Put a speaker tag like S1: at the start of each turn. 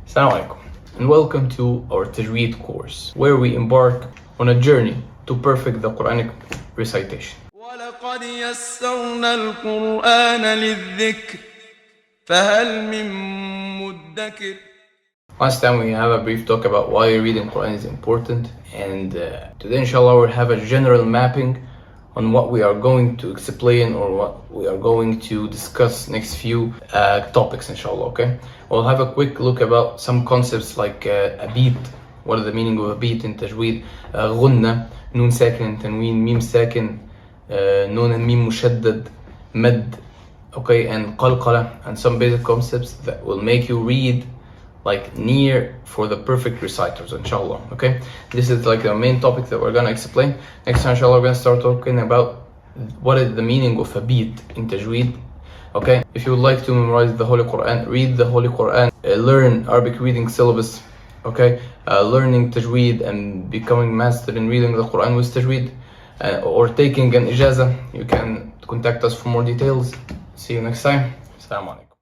S1: Assalamu alaikum, and welcome to our Tajweed course, where we embark on a journey to perfect the Quranic recitation.
S2: وَلَقَدْ يَسَّرْنَا الْقُرْآنَ لِلذِّكْرِ فَهَلْ مِن مُّدَّكِرٍ.
S1: Last time we have a brief talk about why reading Quran is important, and today inshallah we'll have a general mapping on what we are going to explain or what we are going to discuss next few topics inshallah, okay? We'll have a quick look about some concepts like a beat, what is the meaning of a beat in Tajweed, Ghunna, Noon Sakin and Tanween, Meem Sakin, Noon and Meem Mushaddad, Med, okay, and Qalqalah, and some basic concepts that will make you read like near for the perfect reciters inshallah, okay? This is like the main topic that we're gonna explain. Next time inshallah we're gonna start talking about what is the meaning of a beat in Tajweed, okay? If you would like to memorize the Holy Quran, read the Holy Quran, learn Arabic reading syllabus, okay? Learning Tajweed and becoming master in reading the Quran with Tajweed, or taking an ijaza, you can contact us for more details. See you next time. Assalamu alaikum.